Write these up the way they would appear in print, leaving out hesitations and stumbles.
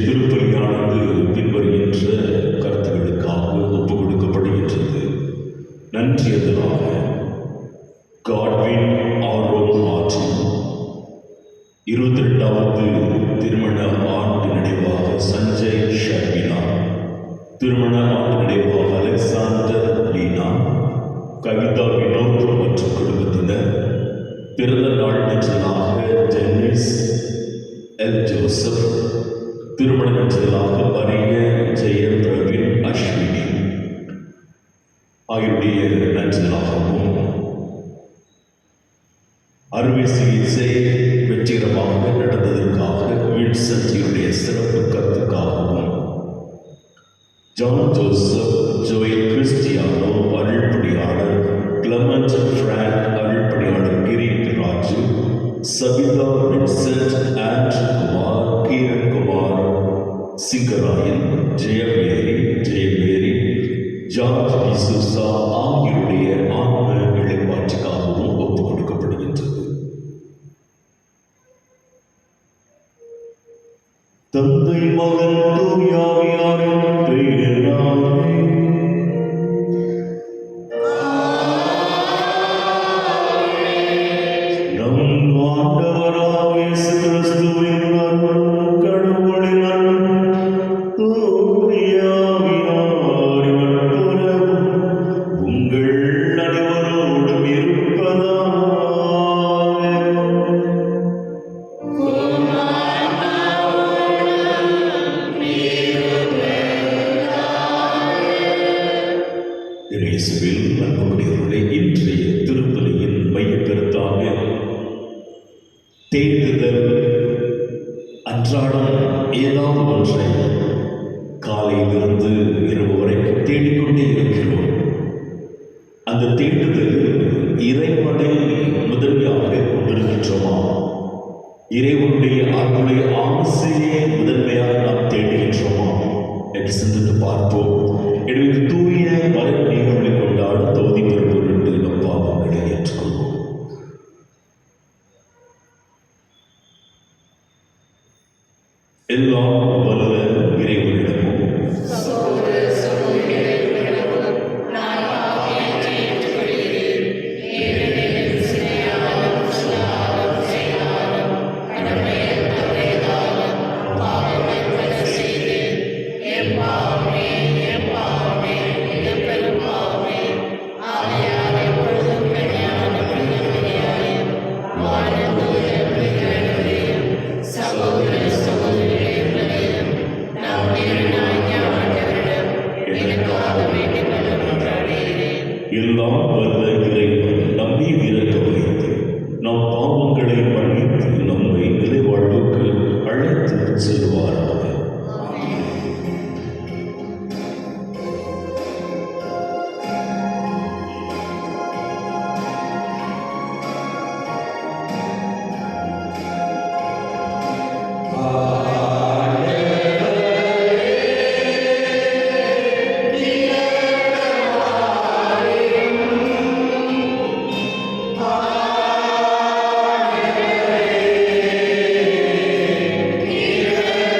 திருப்பலியானது பின்வருகின்ற கருத்துகளுக்காக ஒப்புக் கொடுக்கப்படுகின்றது. நன்றியதலாக காட்வின் ஆர்வம் மாற்றும் 28வது திருமண ஆண்டு நினைவாக சஞ்சய் ஷர்மிளா, திருமண ஆண்டு நினைவாக அலெக்சாண்டர் லீனா, கவிதா வினோத் மற்றும் குடும்பத்தினர், பிறந்த நாள் நிச்சயமாக டென்னிஸ் எல் ஜோசப், திருமண நிச்சயமாக மரிய ஜெய பிரவீன் அஸ்வினி ஆகியோருடைய நன்றிகளாகவும், அறுவை சிகிச்சை வெற்றிகரமாக நடந்ததற்காக வின்சென்டியுடைய சிறப்பு கருத்துக்காகவும், ஜான் ஜோசப், ஜோயல் கிறிஸ்டியானோ அருள்பணியாளர், கிளமெண்ட் பிராங்க் அருள்பணியாளர் கிரீட் Raju, Sabitha Vincent, Andrew Kumar, Keeran Kumar, Singarayan, Jayamary, George D'Souza ஆகியோருடைய ஆன்ம இளைப்பாற்றுக்காகவும் ஒப்புக் கொடுக்கப்படுகின்றது. தந்தை மகன் தூய ஆவியாரின் பெயராலே நம் ஆண்டவராகிய இயேசு கிறிஸ்துவின் அருளும் கடவுளின் அருளும் தூய ஆவியாரின் நட்புறவும் உங்கள் அனைவரோடும் இருப்பதாக. இயேசுவில் அன்புக்குரியவர்களே, இன்றைய திருப்பலியின் மையக்கருத்தாக தேடுதல். அன்றாடம் ஏதாவது ஒன்றை காலையிலிருந்து இரவு வரைக்கும் தேடிக்கொண்டே இருக்கிறோம். அந்த தேடுதல் இறைவனை முதன்மையாக கொண்டிருக்கின்றோமா? இறைவனுடைய அருளை ஆசையை முதன்மையாக நாம் தேடுகின்றோமா என்று சிந்தித்து பார்ப்போம். எனவே தூய மறை நிகழ்வுகளை கொண்டாட தகுதி பெறும் பொருட்டு நம் பாவங்களை ஏற்றுக்கொள்வோம். எல்லாம் வல்ல இறைவனிடமும் எல்லாம் வல்ல இறைவன் நம்மை இரக்கம் வைத்து நம் பாவங்களை மன்னித்து நம்மை நிலைவாழ்வுக்கு அழைத்து செல்வாராக. Yeah.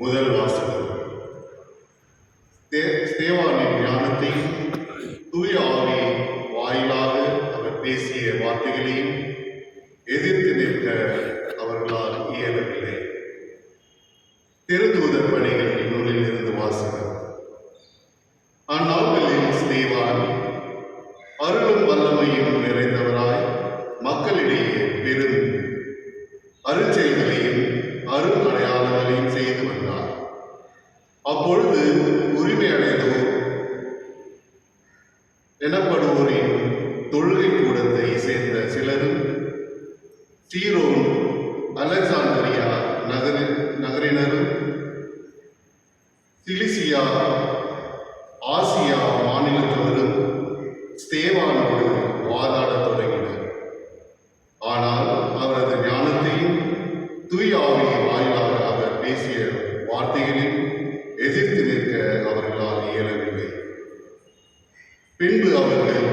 முதல் வாசகம். ஸ்தேவானின் ஞானத்தையும் தூய ஆவி வாயிலாக அவர் பேசிய வார்த்தைகளையும் எதிர்த்து நிற்க அவர்களால் இயலவில்லை. திருத்தூதர் பணிகள் நூலில் இருந்து வாசகம். அந்நாட்களில் ஸ்தேவான் அருளும் வல்லமையும் நிறைந்தவராய் மக்களிடையே பெரும் அருட்செயல்களையும் அருள் அடையாளங்களையும் செய்து வந்தார். அப்பொழுது உரிமை அடைந்தோர் எனப்படுவோரின் தொழுகை கூடத்தை சேர்ந்த சிலரும் சீரோன் அலெக்சாந்திரியா நகரினரும் சிலிசியா ஆசியா மாநிலத்தவரும் ஸ்தேவானோடு வாதாடத் தொடங்கினர். ஆனால் அவரது ஞானத்தையும் தூய ஆவியின் வாயிலாக அவர் பேசிய வார்த்தைகளில் எதிர்த்து நிற்க அவர்களால் இயலவில்லை. பின்பு அவர்கள்,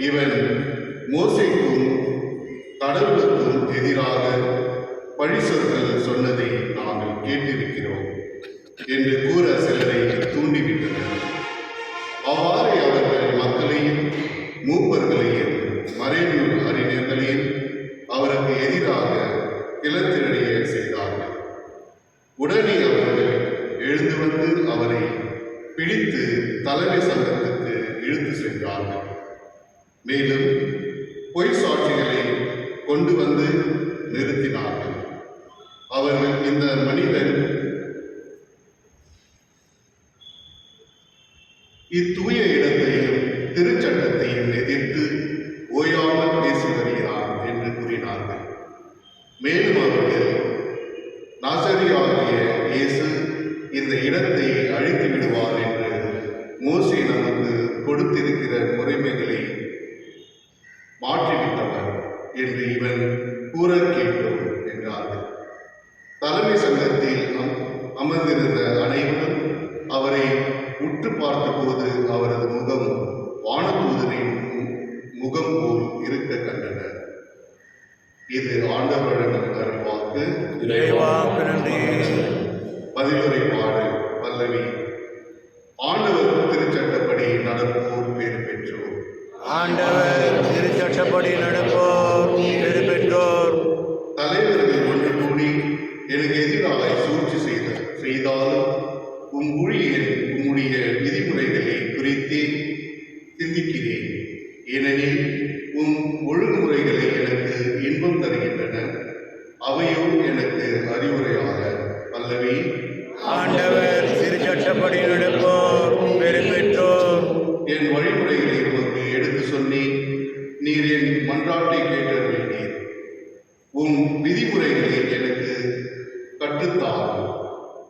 இவன் மோசேக்கும் கடவுளுக்கும் எதிராக பழி சொற்கள் சொன்னதை நாங்கள் கேட்டிருக்கிறோம் என்று கூற சிலரை தூண்டிவிட்டனர். அவ்வாறு அவர்கள் மக்களையும் மூப்பர்களையும் மறைநூல் அறிஞர்களையும் அவருக்கு எதிராக கிளர்த்திரடைய செய்தார்கள். உடனே அவர்கள் எழுந்து வந்து அவரை பிடித்து தலைமை சங்கத்துக்கு இழுத்து சென்றார்கள். மேலும் பொய் சாட்சிகளை கொண்டு வந்து நிறுத்தினார்கள். அவர்கள், இந்த மனிதன் இத்தூய இடத்தையும் திருச்சட்டத்தையும் எதிர்த்து ஓயாமல் பேசி வருகிறார் என்று கூறினார்கள். மேலும் அவர்கள், நாசரியாகிய இயேசு இந்த இடத்தை அழித்து விடுவார் என்று மோசே நமக்கு கொடுத்திருக்கிற முறைமைகளை மாற்றிவிட்டவர் என்று இவன் கூற கேட்டோம் என்றார்கள். தலைமை சங்கத்தில் அமர்ந்திருந்த அனைவரும் அவரை உற்று பார்த்தபோது அவரது முகம் வானதூதரின் முகம் போல் இருக்க கண்டனர். இது ஆண்டவர் வழங்கும் அருள்வாக்கு. பதிலுரை பாடு பல்லவி. ஆண்டவர் திருச்சட்டப்படி நடப்போர் பேறு பெற்றோர். ஆண்டவர் திருச்சட்டப்படி நடப்போர் பேறு பெற்றோர். தலைவர்கள் ஒன்று கூடி எனக்கு எதிராக சூழ்ச்சி செய்தாலும் உம்முடைய விதிமுறைகளை குறித்து சிந்திக்கிறேன். ஏனெனில் உம் ஒழுங்குமுறைகளை எனக்கு இன்பம் தருகின்றன, அவையோ எனக்கு அறிவுரையாக. பல்லவி. ஆண்டவர் திருச்சட்டப்படி நடப்போர் பேறு பெற்றோர். என் வழிமுறைகளை உமக்கு எடுத்து சொன்னேன், நீர் என் மன்றாட்டை கேட்டருளினீர். உம் விதிமுறைகளை எனக்கு கற்றுத்தாரும்.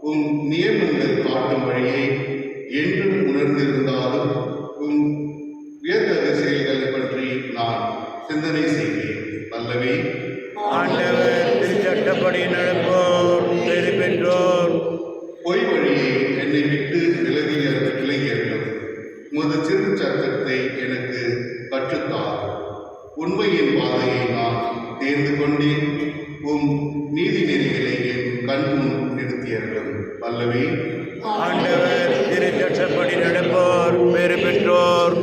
உம் நியமங்கள் காட்டும் வழியை என்றும் உணர்ந்திருந்தாலும் உம் வியத்தகு செயல்களை பற்றி நான் சிந்தனை செய்வேன். பல்லவி. ஆண்டவர் திருச்சட்டப்படி நடப்போர் பேறு பெற்றோர். பொய் வழியை என்னை விட்டு விலகியர்களும் உமது சிறு சட்டத்தை எனக்கு கற்றுத்தாரும். உண்மையின் பாதையை நான் தேர்ந்து கொண்டேன். உம் நீதி நெறிகளை என் கண் முன் நிறுத்தியர்களும். பல்லவி. ஆண்டவர் திருச்சட்டப்படி நடப்போர் பேறு பெற்றோர்.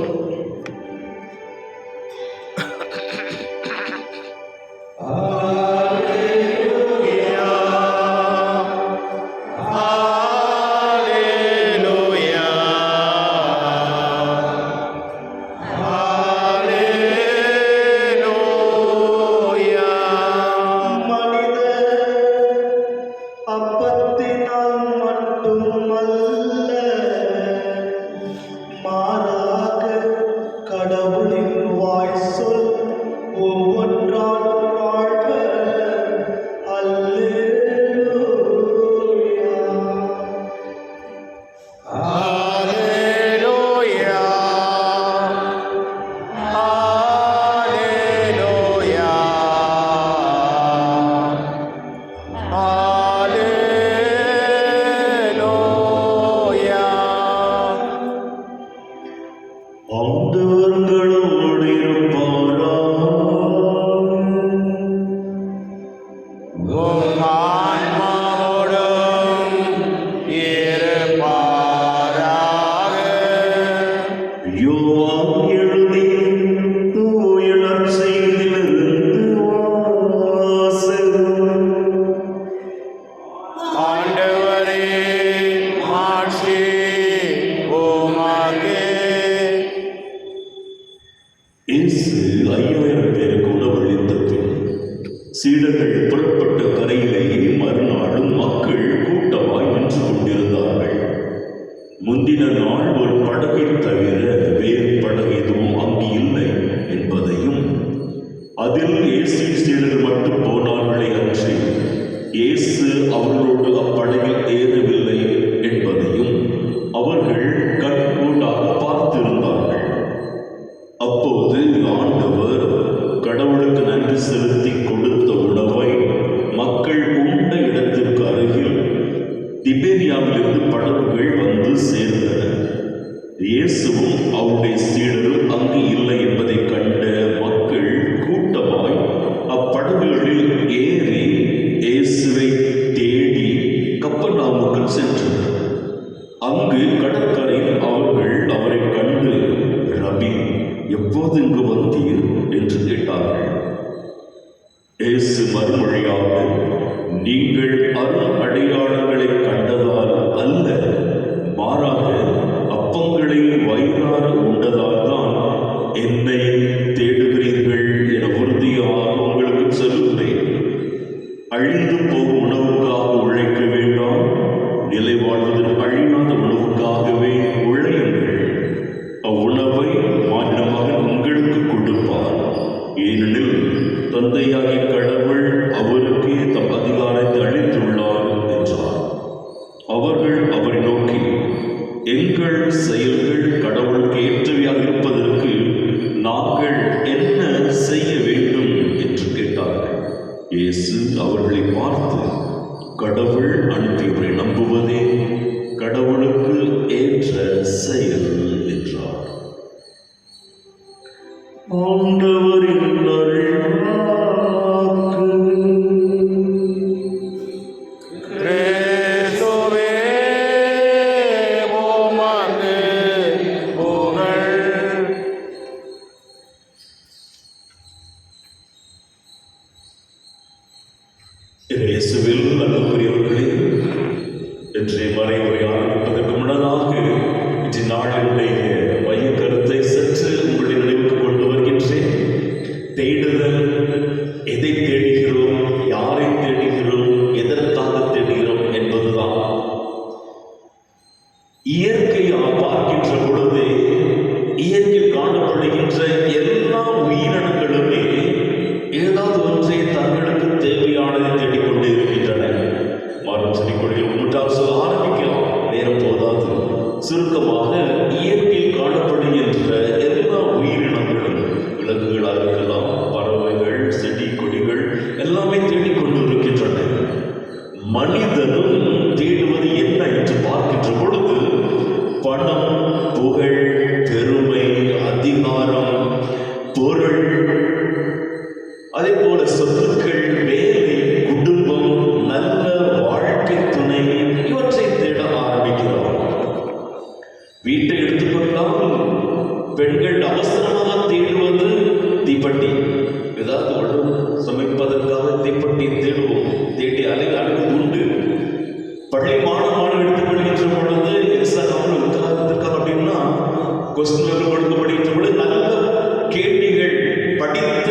சீடர்கள் புறப்பட்ட கரையிலேயே மறுநாளும் மக்கள் கூட்டமாய் நின்று கொண்டிருந்தார்கள். முந்தின நாள் ஒரு படகை தவிர வேறு படகு எதுவும் அங்கு இல்லை என்பதையும், அதில் இயேசுவின் சீடர்கள் மட்டும் போனார்களே அன்றி இயேசு அவர்களோடு அப்படகில் ஏறவில்லை என்பதையும் அவர்கள் கண்கூடாக பார்த்திருந்தார்கள். அப்போது ஆண்டவர் கடவுளுக்கு நன்றி செலுத்தி கொடுத்த உணவை மக்கள் உண்ட இடத்திற்கு அருகில் திபேரியாவிலிருந்து படகுகள் வந்து சேர்ந்தன. இயேசுவும் அவருடைய சீடரும் அங்கு இல்லை என்பதை கண்ட மக்கள் கூட்டமாய் அப்படகுகளில் ஏறி இயேசுவை தேடி கப்பர்நாவுக்கு சென்றனர். அங்கு கடற்கரையில் அவர்கள் அவரை கண்டு, ரபி, எப்போது இங்கு வந்தீர் என்று கேட்டார்கள். இயேசு மறுமொழியாக, நீங்கள் அரும் அடையாளங்களை கண்டதால் அல்ல, மாறாக அப்பங்களை வயிறார உண்டதால் தான் என்னை தேடுகிறீர்கள் என உறுதியாக உங்களுக்கு சொல்லுகிறேன். அழிந்து போகும் உணவுக்காக உழைக்க வேண்டாம், நிலை வாழ்வதற்கு அழியாத உணவுக்காகவே உழையுங்கள். அவ்வுணவை மாநிலமாக உங்களுக்கு கொடுப்பார். ஏனெனில் தந்தையாகிய கடவுள் அவருக்கே தம் அதிகாரத்தை அளித்துள்ளார் என்றார். அவர்கள் அவரை நோக்கி, எங்கள் செயல்கள் கடவுளுக்கு ஏற்றவையாக இருப்பதற்கு நாங்கள் என்ன செய்ய வேண்டும் என்று கேட்டார்கள். இயேசு அவர்களை பார்த்து, கடவுள் அனுப்பியவரை நம்புவதே கடவுளுக்கு ஏற்ற செயல் என்றார். ஆண்டவரின் அருள்வாக்கு. கிறிஸ்துவே உமக்கு புகழ். இயேசுவில் அன்புக்குரியவர்களே, இன்றைய மறைவுரை ஆரம்பிப்பதற்கு முன்னதாக இன்றைய நாளினுடைய மைய கருத்தை சற்று உங்களுடைய நினைவுக்கு கொண்டு வருகின்றேன். தேடுதல். எதை தேடுகிறோம், யாரை தேடுகிறோம், எதற்காக தேடுகிறோம் என்பதுதான். இயற்கையாக பார்க்கின்ற பொழுது இயற்கையில் காணப்படுகின்ற எல்லா உயிரினங்களுமே ஏதாவது ஒன்றை தங்களுக்கு தேவையானதை தேடிக்கொண்டு இருக்கின்றன. மரம் செடிக்கொடியில் மூன்றாவது சொல்ல ஆரம்பிக்கலாம், நேரம் போதாது. சுருக்கமாக இயற்கையில் காணப்படுகின்ற எல்லா உயிரினங்களும், விலங்குகளாக இருக்கலாம், பறவைகள், செடி கொடிகள் எல்லாமே தேடிக்கொண்டு இருக்கின்றன. மனிதனும் தேடுவது என்ன என்று பார்க்கின்ற பொழுது பணம், புகழ், பெருமை, அதிகாரம், பொருள், அதே போல சொத்துக்கள், வேலை, குடும்பம், நல்ல வாழ்க்கை துணை, இவற்றை தேட ஆரம்பிக்கிறோம். வீட்டை எடுத்துக்கொண்டால் பெண்கள் அவசரமாக தேடுவது தீப்பெட்டி. ஏதாவது உணவு சமைப்பதற்காக தீப்பெட்டி தேடுவோம், தேடி அலைவது உண்டு. பள்ளி மாணவர்கள் எடுத்துக்கொள்கின்ற பொழுது எக்ஸாம் இருக்காங்க அப்படின்னா கொஸ்டின் பேப்பர் கொடுக்கப்படுகின்ற பொழுது நல்ல கேள்விகள், படித்த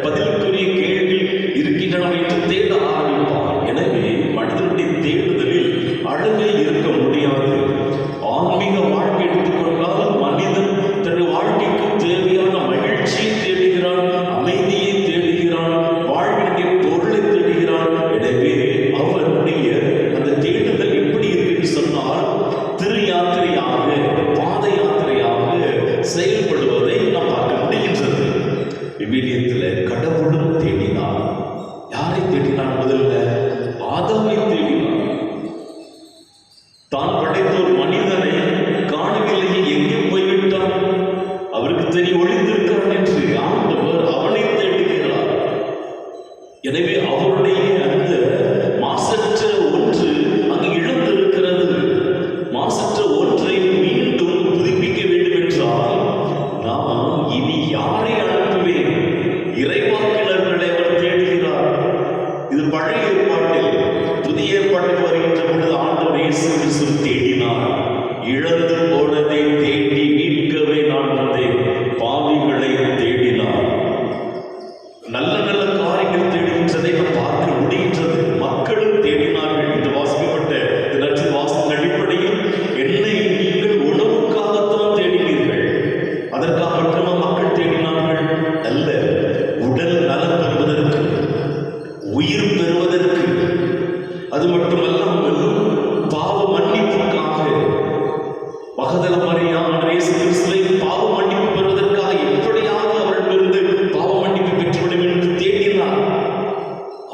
பதிலுக்குரிய கேள்விகள் இருக்கின்றன என்று தேட ஆரம்பிப்பார். எனவே மனிதனுடைய தேடுதலில் அழகே இருக்க முடியாது. ஆன்மீக வாழ்க்கை எடுத்துக்கொண்டால் மனிதன் தன்னுடைய வாழ்க்கைக்கு தேவையான மகிழ்ச்சியை தேடுகிறான், அமைதியை தேடுகிறான், வாழ்வினுடைய பொருளை தேடுகிறான். எனவே அவனுடைய அந்த தேடுதல் எப்படி இருக்கு சொன்னால் திரு யாத்திரையாக, பாத யாத்திரையாக செயல்படுவதை நாம் பார்க்க முடிகின்றது. விவிலியத்தில் கடவுளும் தேடினார். யாரை தேடினார்? முதல்ல ஆதாமை தேடினார். தான் படைத்த ஒரு மனிதனை காணவில்லையே, எங்கே போய்விட்டான், அவருக்கு தெரிய ஒளிந்திருக்கிறான் என்று ஆண்டவர் அவனை தேடுகிறார். எனவே அவருடைய அந்த மாசற்ற ஒன்று அங்கு இழந்திருக்கிறது. மாசற்ற ஒன்றை மீண்டும் புதுப்பிக்க வேண்டும் என்றால் நான் இனி யாரை அனுப்புவேன்? இறைவாக்கினர்களை அவர் தேடுகிறார். இது பழைய ஏற்பாட்டில். புதிய ஏற்பாட்டில் வருகின்ற பொழுது ஆண்டவர் இயேசு கிறிஸ்து தேடினார். இழந்து போனதை தேடி மீட்கவே நான் வந்தேன், பாவிகளை தேடினார். நல்ல நல்ல காரியங்கள் தேடுகின்ற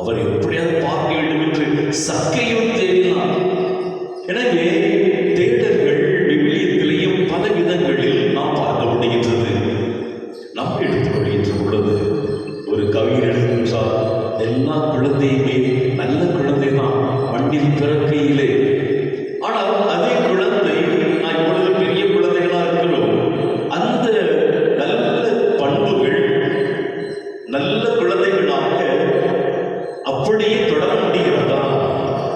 அவர் எப்படியாவது பார்க்க வேண்டும் என்று சக்கையும் தேடினார். எனவே தேடல்கள் விவிலியத்திலேயும் பல விதங்களில் நாம் பார்க்க முடிகின்றது. நாம் எடுத்துக்கொள்கின்ற பொழுது ஒரு கவிஞர் எழுதுகின்றார், எல்லா குழந்தையுமே நல்ல குழந்தை தான் மண்ணில் பிறக்கையிலே. ஆனால் அதே குழந்தை நான் இப்பொழுது பெரிய குழந்தைகளா இருக்கிறோம், அந்த நல்ல பண்புகள் நல்ல குழந்தைகளாக அப்படியே தொடர முடிகிறதா?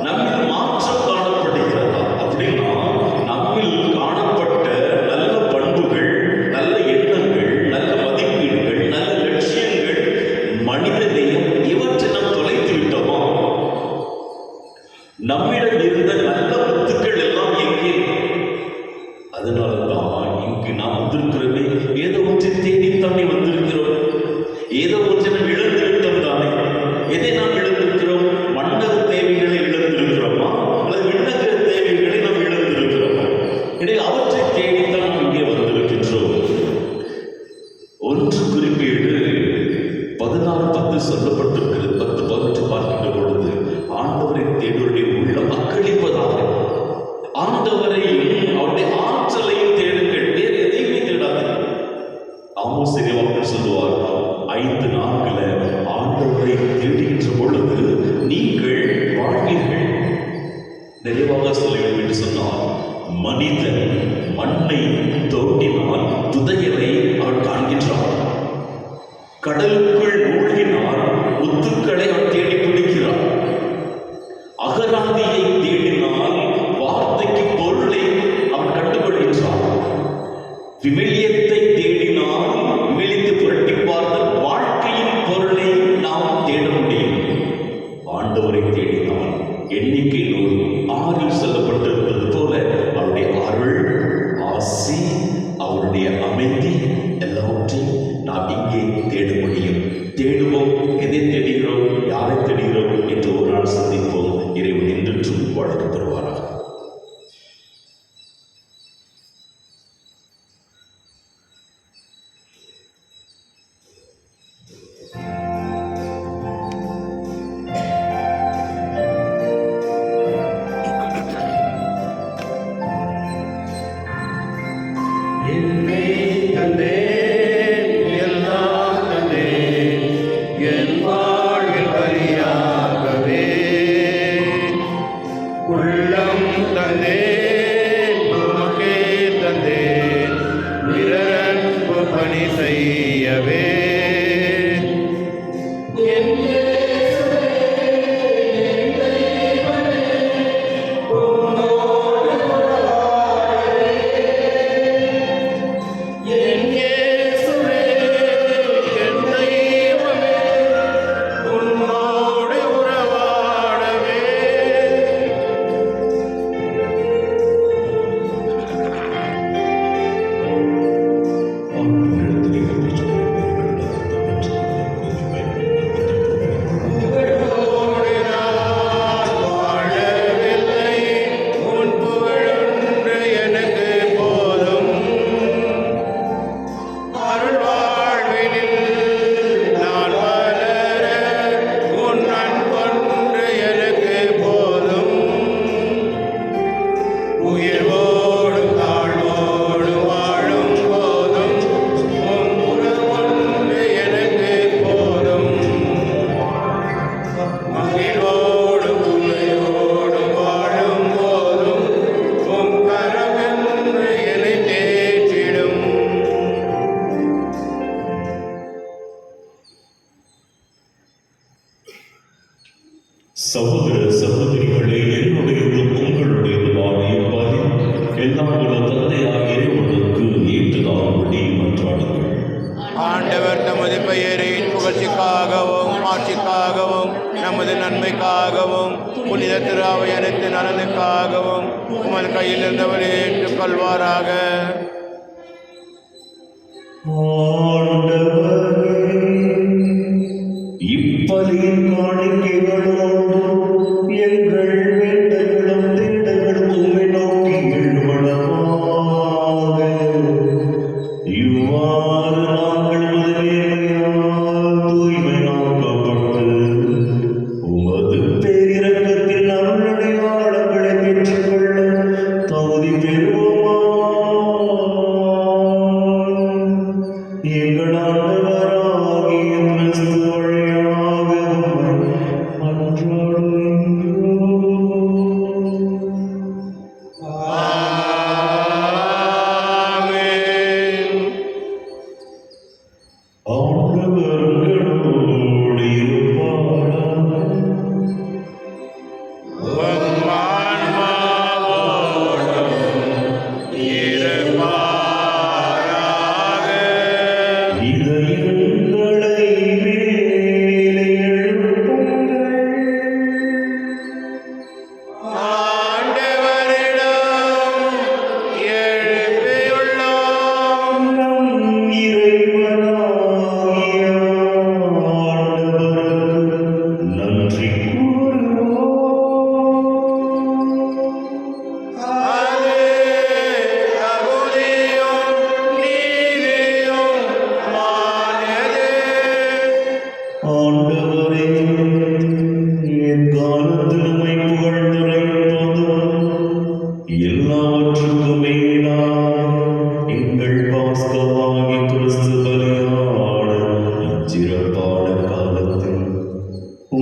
நம்மில் மாற்றம் காணப்படுகிறதா? அப்படின்னா நம்மில் காணப்பட்ட நல்ல பண்புகள், நல்ல எண்ணங்கள், நல்ல மதிப்பீடுகள், நல்ல லட்சியங்கள், மனிதநேயம் இவற்றை நாம் தொலைத்து விட்டோமா? நம்மிடம் இருந்த நல்ல முத்துக்கள் எல்லாம் எங்கே? அதனால்தான் இங்கு நாம் வந்திருக்கிறோமே, ஏதோ ஒன்றை தேடித்தானே வந்திருக்கிறோம். ஏதோ ஒன்றை நாம் இழந்திருக்கிறோம் தானே. எதை நாம் இழந்திருக்கிறோம்? மன்னக தேவைகளை இழந்திருக்கிறோமா அல்லது விண்ணக தேவைகளை நாம் இழந்திருக்கிறோமா? எனவே அவற்றை தேடித்தான் நாம் இங்கே வந்திருக்கின்றோம். ஒன்று குறிப்பீடு 16:10 சொல்லப்பட்டிருக்கிறது. 10-11 பார்க்கின்ற பொழுது ஆண்டவரை தேடுவருடைய உள்ளம் அக்களிப்பதாக. ஆண்டவரையும் அவருடைய ஆற்றலையும் தேடுங்கள், வேறு எதையுமே தேடாதீர்கள். ஆமோசிலே வாக்கில் சொல்லுவார், 5 நாட்கள ஆண்டவரை தேடுகின்ற பொழுது நீங்கள் வாழ்வீர்கள். நிறைவாக சொல்ல வேண்டும் என்று சொன்னார், மனிதன் மண்ணை தோண்டினால் புதையலை அவன் காண்கின்றான், கடலுக்குள் மூழ்கினால் முத்துக்களை அவன் தேடி பிடிக்கிறான், அகராதியை தேடினால் வார்த்தைக்கு பொருளை அவன் கண்டுகொள்கின்றான், விவிலியத்தை தேடினால் விவிலியத்தை புரட்டி பார்த்தால் வாழ்க்கையின் பொருளை நாம் தேட முடியும். ஆண்டவரை தேடினால் எண்ணிக்கை 6 சொல்லப்பட்டிருப்பது போல அவருடைய அருள், ஆசி, அவருடைய அமைதி எல்லாவற்றையும் நாம் இங்கே தேட முடியும். தேடுவோம். எதை தேடுகிறோம், யாரை தேடுகிறோம் என்று ஒரு நாள் சந்திப்போம். இறைவன் என்றென்றும் வாழ்க்கை பெறுவாராக. என்னை தந்தேன், எல்லாம் தந்தேன், என் வாழ்வில் பலியாகவே. உள்ளம் தந்தேன், உமக்கே தந்தேன், பிறர்க்கு பணி செய்யவே. என் இயேசுவே, என் தெய்வமே, உம்மோடு உறவாடவே. என் இயேசுவே, என் தெய்வமே, உம்மோடு உறவாடவே. உங்களோடு நான் வாழவில்லை, உன் புகழொன்று எனக்கு போதும். அருள் வாழ்வினில் நான் வளர, உன் அன்பொன்று எனக்கு போதும். உயர்வோடும் தாழ்வோடும் வாழும் போதும் உன் உறவொன்று எனக்கு போதும். மகிழ்வோடும் துணையோடும் வாழும் போதும் உன் கரமென்று என்னை தேற்றிடும். சகோதர சகோதரிகளே, என்னுடையதும் உங்களுடையதுமான இப்பலி எல்லாம் உள்ள தந்தையாக இறைவனுக்கு ஏற்றதாகும்படி மன்றாடுங்கள். ஆண்டவர் தமது பெயரின் புகழ்ச்சிக்காகவும் ஆட்சிக்காகவும் நமது நன்மைக்காகவும் புனித திரு அனைத்து நலனுக்காகவும் உமது கையில் இருந்தவரை ஏற்றுக்கொள்வாராக. ஆண்டவரே, இப்பலியின் காணிக்கைகளோடு எங்கள் வேண்டங்களும் தேடங்களும் உம்மை நோக்கி எழுமளவாக. இவ்வாறு நாங்கள் உமது நேர்மையால் தூய்மையாக்கப்பட்டு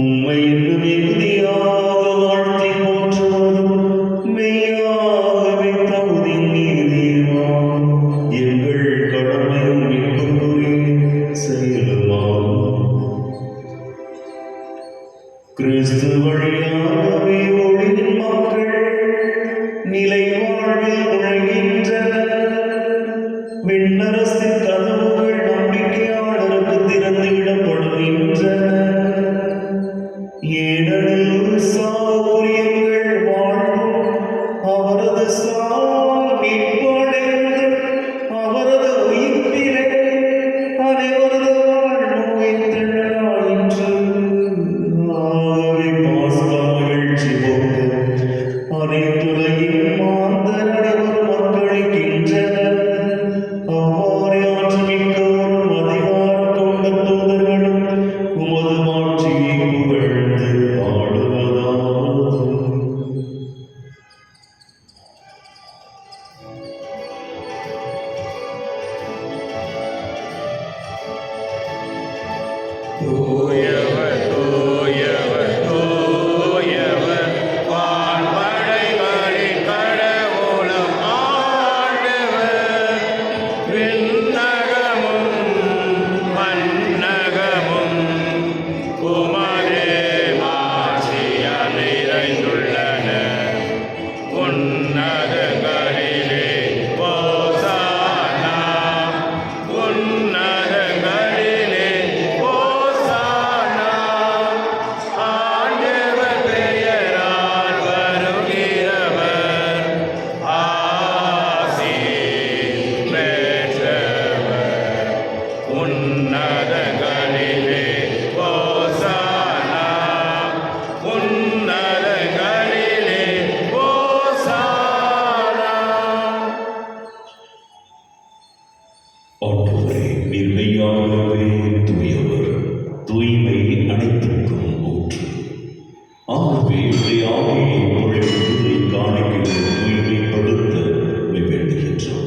உம்மை இன்னும் மிகுதியாக வாழ்த்தி போற்றுவதும் மெய்யாகவே தகுதி நீதியுமா எங்கள் கடமையும் மீட்புக்குரிய செயலுமாகும். கிறிஸ்து வழியாகவே ஒளியின் மக்கள் நிலை வாழ்வில் நுழைகின்றனர். விண்ணரசின் கதவுகள் நம்பிக்கையாளருக்கு திறந்து விடப்படுகின்றன. ஏனெனில் சாவுக்குரியவர்கள் வாழ்வும் அவரது சாவால் மீட்படைந்து அவரது உயிர்ப்பிலே அனைவரது வாழ்வும் உயிர்த்தெழாயிற்று. ஆகவே பாஸ்கா மகிழ்ச்சி போக்க அனைத்துலகின் மாந்தர் அனைவரும் மக்களிக்கின்றனர். அவ்வாறே ஆற்றமிக்கவரும் அதிகாரம் கொண்ட தூதர்களும் உமது மாட்சியை புகழ்ந்து பாடுவதாவது. தூயவர் தூயவர் தூயவர் வான்படைகளின் கடவுளும் ஆண்டவர். விண்ணகமும் மண்ணகமும் உமது மாட்சியால் நிறைந்துள்ளன. உன்னதங்களிலே ஓசானா, உன்னதங்களிலே ஓசானா. ஆண்டவர் பெயரால் வருகிறவர் ஆசி பெற்றவர். உன்னதங்களிலே ஓசானா, உன்னதங்களிலே ஓசானா. ஆண்டவரே, நீர் மெய்யாகவே தூயவர், தூய்மை அனைத்துக்கும் ஊற்று. ஆகவே உடைய ஆவியை பொழிந்து காணிக்கைகளை தூய்மைப்படுத்த வேண்டுகின்றோம்.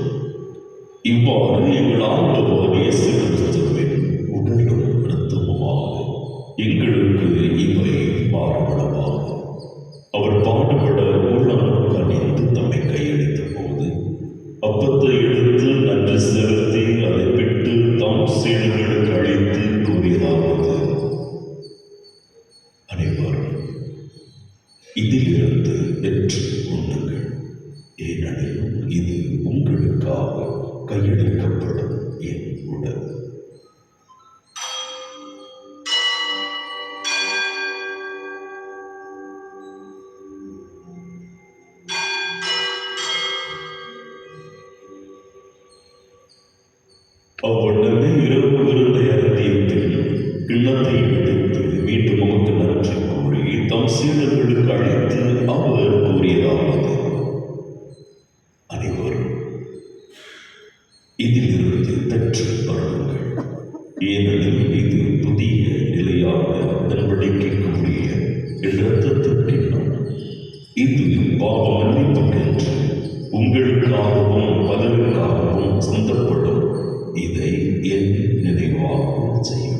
இவ்வாறு எங்கள் ஆண்டவர் இயேசு கிறிஸ்துவின் உடலும் இரத்தமுமாக எங்களுக்கு இவை பாடுபடவாக. அவர் பாடுபட உள்ளம் கனிந்து தம்மை கையளித்த போது அப்பத்தை எடுத்து நன்றி செலுத்தி அதை விட்டு தம் சீடர்களுக்கு அளித்து கூறியதாவது: அனைவரும் இதிலிருந்து பெற்று உண்ணுங்கள், ஏனெனில் இது உங்களுக்காக கையளிக்கப்படும் என் உடல். அவ்வண்ணமே இரவு விருந்தை அருந்திய பின் கிண்ணத்தை எடுத்து மீண்டும் உமக்கு நன்றி கூறி தம் சீடர்களுக்கு அழைத்து அவர் கூறியதாவது: அனைவரும் இதிலிருந்து பெற்று பருங்கள், ஏனெனில் இது புதிய நிலையான உடன்படிக்கைக்குரிய இரத்தத்தின் கிண்ணம். இது பாவ மன்னிப்புக்கென்று உங்களுக்காகவும் பலருக்காகவும் சிந்தப்படும். இதை என் நினைவாக செய்யுங்கள்.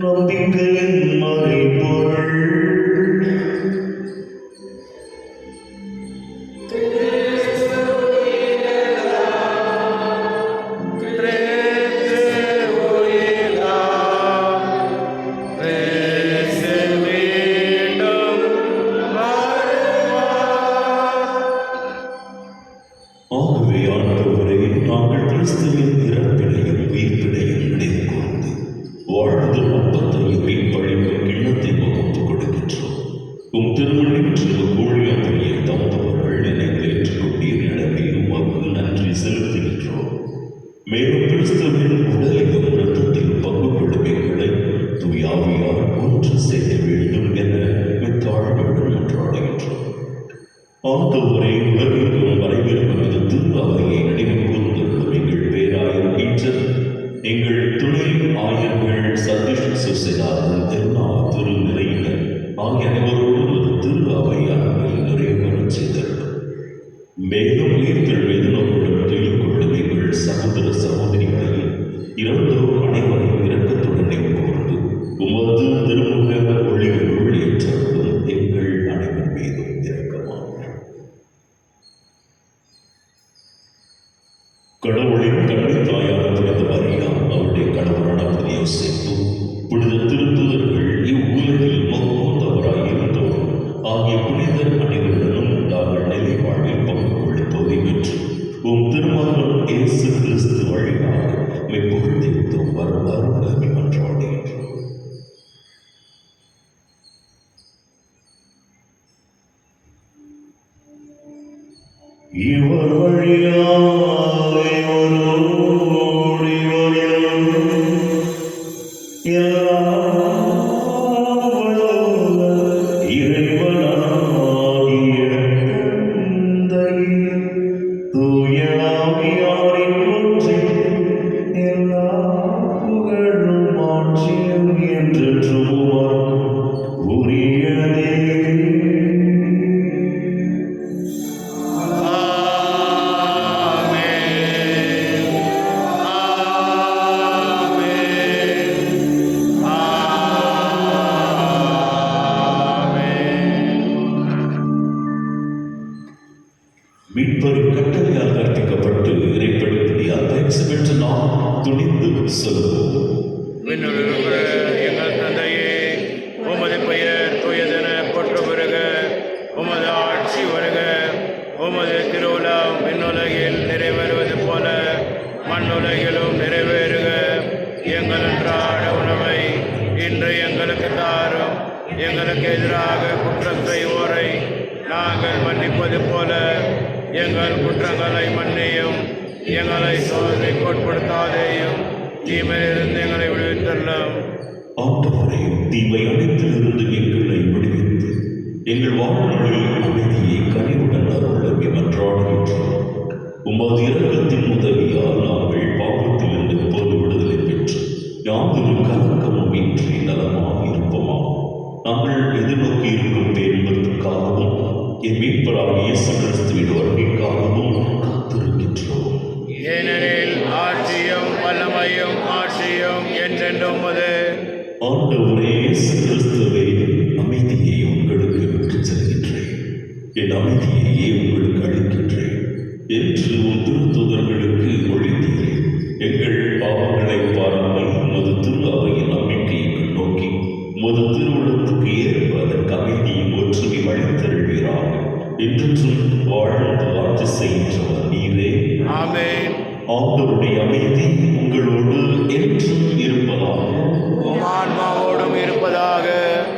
நம்பிக்கையின் மறைபொருள். ஆகவே ஆண்டவரே, நாங்கள் கிறிஸ்துவின் இறப்பினையும் உயிர்ப்பினையும் நினைவு கூர்ந்து வாழ்ந்து அப்பத்தையும் மீட்பளிக்கும் கிண்ணத்தை ஒப்புக் கொடுக்கின்றோம். உம் திருமணின்று ஊழியம் புரிய தந்தவர்கள் நினைவில் ஏற்றுக்கொண்டீர். எனவே உமக்கு நன்றி செலுத்துகின்றோம். மேலும் கிறிஸ்துவின் உடலிலும் இரத்தத்திலும் பங்கு கொள்ளும் எங்களை தூயாவியார் ஒன்று செய்ய வேண்டும் என தாழ்வுடன் மன்றாடுகின்றோம். ஆண்டவரே, உலகெங்கும் வரைவிருக்கும் இந்த திரு அவையை நினைவு கூர்ந்துள்ள எங்கள் பேராயர் பீட்டர், எங்கள் துணை ஆயர்கள் சதீஷ் சுசேதாரன், எல்லா திரு நிறையினர் ஆகிய அனைவரோடும் ஒரு திரு அவை அன்பில் நிறைவேறச் செய்தருளும். மேலும் உயிர்த்தெழும் எதிர்நோக்குடன் துயில் கொள்ளும் எங்கள் சகோதர சகோதரிகளையும் இறந்தோர் அனைவரையும் இரக்கத்துடனே கூர்ந்து உமது திருமுக ஒளிகளுள் ஏற்றருளும். எங்கள் அனைவர் மீதும் இரக்கமாக. கடவுளின் கண்ணை தாயான புனித மரியா, அவருடைய கணவரான புனித யோசேப்பு, புனித திருத்தூதர்கள், இவ்வுலகில் மகோந்தவராய் இருந்தோர் ஆகிய புனிதர் அனைவருடனும் நாங்கள் நிலை வாழ்வில் பங்கு கொள்ள தகுதி பெற்று உம் திருமகன் இயேசு கிறிஸ்து வழியாக புகழ்ந்தெடுத்தும் வரும் அருளை மன்றாடுகின்றோம். இவர் வழியாக இவரோடு இவரில் எல்லாம் வல்ல இறைவனாகிய தந்தை, தூய ஆவியாரின் ஒன்றில் எல்லா புகழும் ஆட்சியும் என்றென்றும் உமக்கு உரியதே. மீட்பரின் கட்டளையால் கற்பிக்கப்பட்டு இறைப்படிப்படியால் பயிற்சி பெற்று நாம் துணிந்து சொல்வோம். விண்ணுலகில் எங்கள் தந்தையே, உமது பெயர் தூயதென போற்ற வருக. உமது ஆட்சி வருக. உமது திருவுளம் விண்ணுலகில் நிறைவேறுவது போல மண்ணுலகிலும் நிறைவேறுக. எங்கள் அன்றாட உணவை இன்று எங்களுக்கு தாரும். எங்களுக்கு எதிராக குற்றம் செய்வோரை நாங்கள் மன்னிப்பது போல எங்கள் குற்றங்களை மன்னியும். எங்களை சோதனைக்கு உட்படுத்தாதேயும், தீமையிலிருந்து எங்களை விடுவித்தள்ளும். ஆண்டவரே, தீமை அனைத்திலிருந்து எங்களை விடுவித்து எங்கள் வாழ்நாளில் அமைதியை கனிவுடன் அருள மன்றாடுகின்றோம். உமது இரக்கத்தின் உதவியால் நாங்கள் பாவத்திலிருந்து எப்போது விடுதலை பெற்று யாதொரு கலக்கமும் இன்றி நலமாக இருப்போமா. நாங்கள் எதிர்நோக்கி இருக்கும் பேரின்பத்துக்காகவும் என் மீட்பராகிய இயேசு கிறிஸ்துவின் வருகைக்காகவும் காத்திருக்கின்றோம். ஏனெனில் ஆட்சியும் வல்லமையும் ஆட்சியும் என்றென்றும் உமது. ஆண்டவரே இயேசு கிறிஸ்துவே, அமைதியை உங்களுக்கு விட்டுச் செல்கின்றேன், என் அமைதியையே உங்களுக்கு அளிக்கின்றேன் என்று உம் திருத்தூதர்களுக்கு மொழிந்தீரேன். எங்கள் பாவங்களை பாராமல் உமது திரு அவையின் நம்பிக்கையை நோக்கி உமது திருவுள்ளத்துக்கு ஏற்ப அதற்கு அமைதியும் ஒற்றுமை வழித்தருள்வீராக. என்றென்றும் வாழ்ந்து ஆட்சி செய்கின்றவர் நீரே. ஆமென். ஆண்டவருடைய அமைதி உங்களோடு என்றும் இருப்பதாக. உம் ஆன்மாவோடும் இருப்பதாக.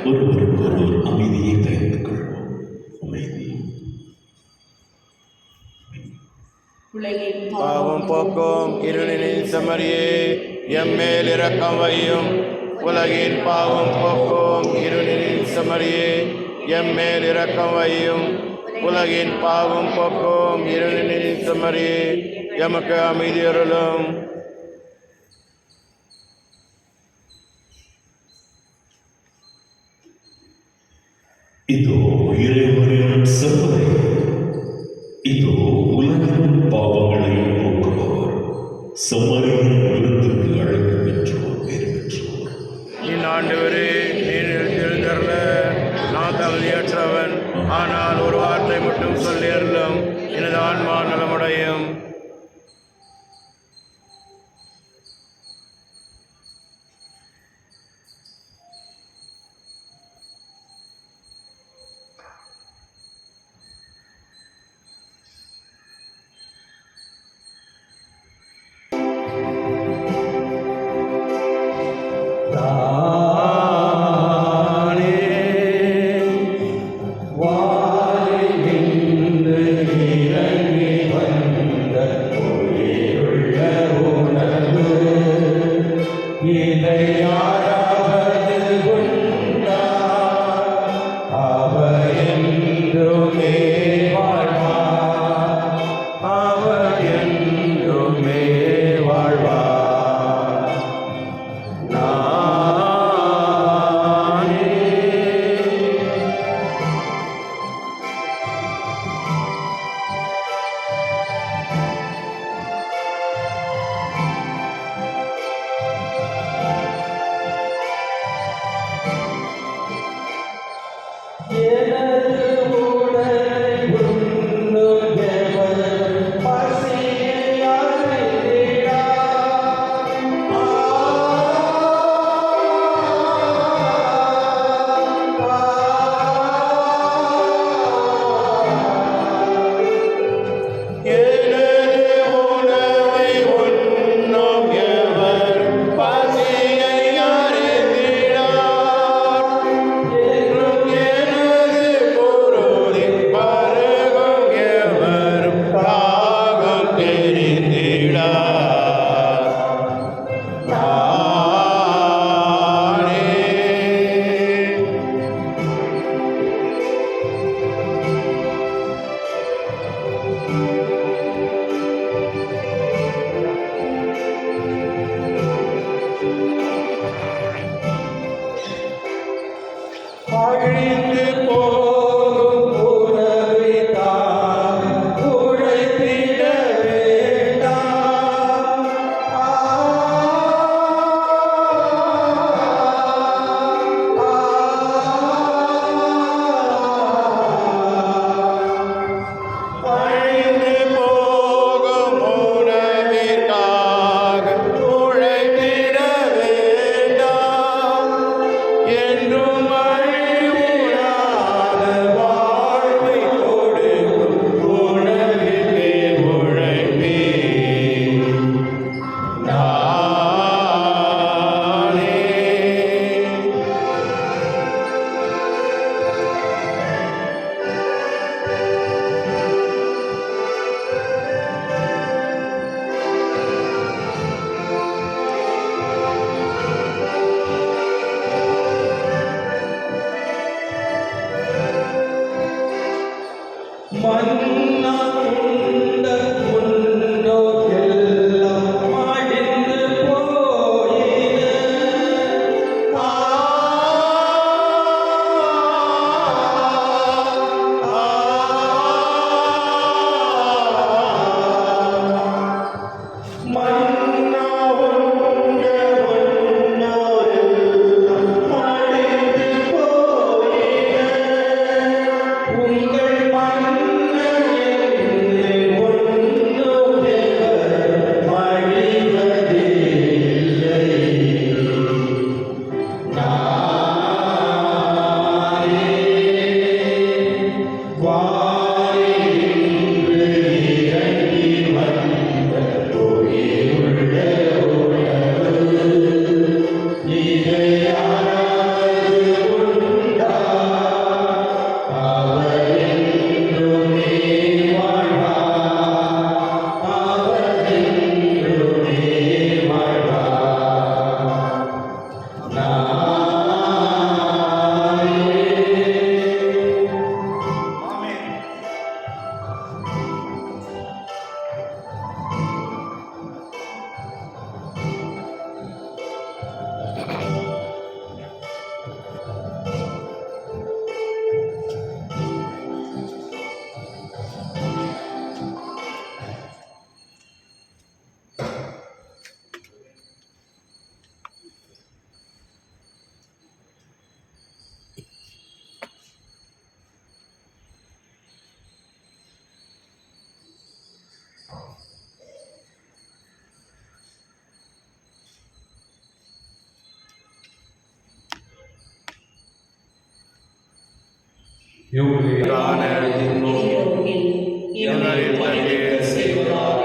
ஒருவருக்கொருவர் அமைதியை பகிர்ந்து கொள்வோம். அமைதி. உலகின் பாவம் போக்கும் இருளின் செம்மறியே, எம்மேல் இரக்கம் வையும். உலகின் பாவம் போக்கும் இருளின் செம்மறியே, எம்மேல் இரக்கம் வையும். உலகின் பாவம் போக்கும் இருளின் செம்மறியே, எமக்கு அமைதி அருளும். இதோ இறைவனின் செம்மறி, இதோ உலகின் பாவங்களை போக்குபவர். செம்மறியின் விருந்துக்கு அழைக்க பெற்றோர் பேர் பெற்றோர். இந்நாண்டவரே, நீர் எழுந்தருள நான் தகுதியற்றவன். ஆனால் ஒரு வார்த்தை மட்டும் சொல்லி அருளும், எனது ஆன்மா நலமடையும். வாரில் நின்று இறங்கி வந்த எங்களில் பணிக்க செய்வதாக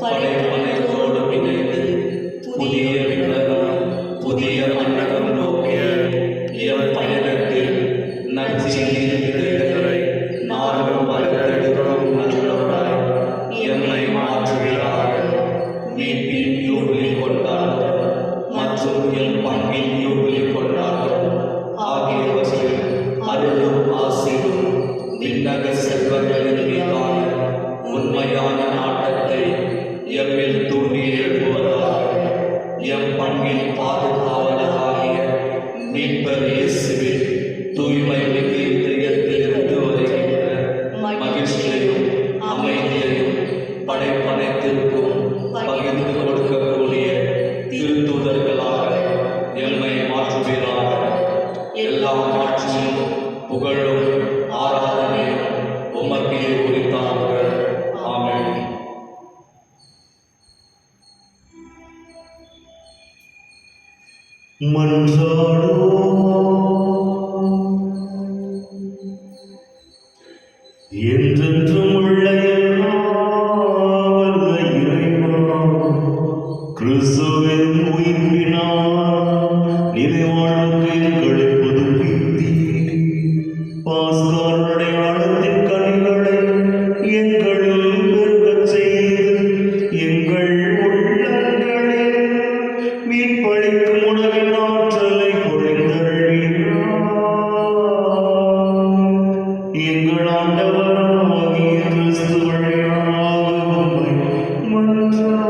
படைப்பனைத்தோடு இணைந்து புதிய விண்ணகம் புதிய மண்டலம் நோக்கிய எம் பயணத்தில் நற்செய்தியின் விதைகளை நாளும் வளர்த்தெடுக்கும் நல்லவராய் எம்மை மாற்றுகிறார். மீட்பின் யூபிலி கொண்டாட்டம் மற்றும் என் பங்கின் யூபிலி கொண்டாட்டம் ஆகியவற்றில் அருளும் ஆசிரும் விண்ணக செல்வங்களின் மீதான உண்மையான நாட்டத்தை எம்மில் தூண்டி எழுப்புவதாக எம் பங்கின் பாதுகாவலராகிய மீட்பர் இயேசுவின் தூய்மை மிகு இதயத்திலிருந்து வருகின்ற மகிழ்ச்சியையும் அமைதியையும் படைப்பனைத்திற்கும் பகிர்ந்து கொடுக்கக்கூடிய திருத்தூதர்களாக எம்மை மாற்றுவீராக. எல்லா ஆட்சியும் புகழும் என்றென்றும் உள்ள எல்லாம் வல்ல இறைவா, கிறிஸ்துவின் உயிர்ப்பினால் நிலைவாழ்வுக்கு எங்களை புதுப்பித்தீர். பாஸ்கார் அடையாளத்தின் கனிகளை எங்களில் பெருகச் செய்து எங்கள் உள்ளங்களில் மீட்பளிக்கும் உணவின் ஆற்றலை பொழிந்தருளினார். எங்கள் ஆண்டவராகிய கிறிஸ்து வழியாக உம்மை மன்றாடுகிறோம்.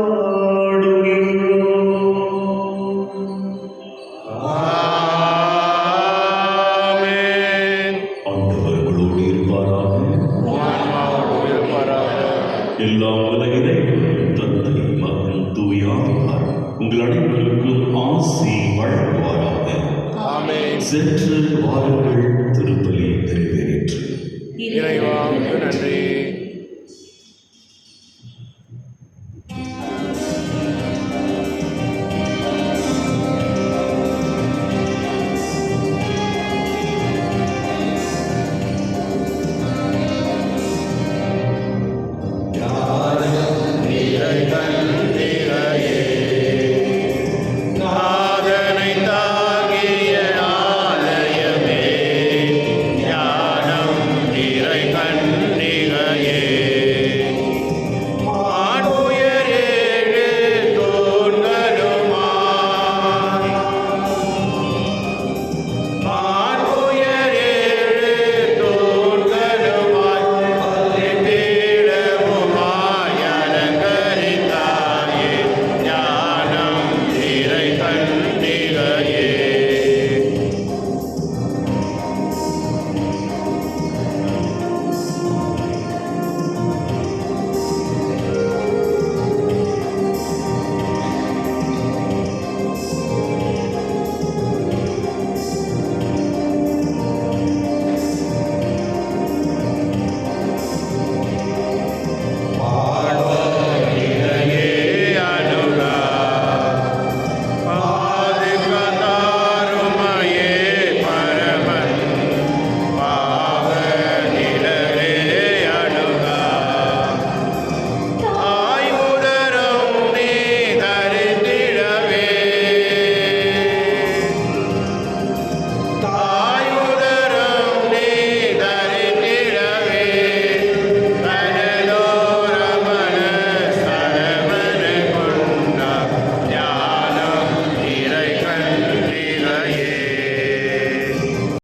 ஆமென். ஆண்டவர்களோடு இருப்பாராக. ஆன்மாவோடு இருப்பாராக. எல்லாம் வல்ல இறைவன் தந்தை, மகன், தூய ஆவியார் உங்கள் அனைவருக்கும் ஆசி வழங்குவாராக. ஆமென். சென்று வாருங்கள், திருப்பலி நிறைவேறிற்று. இறைவாவுக்கு நன்றி.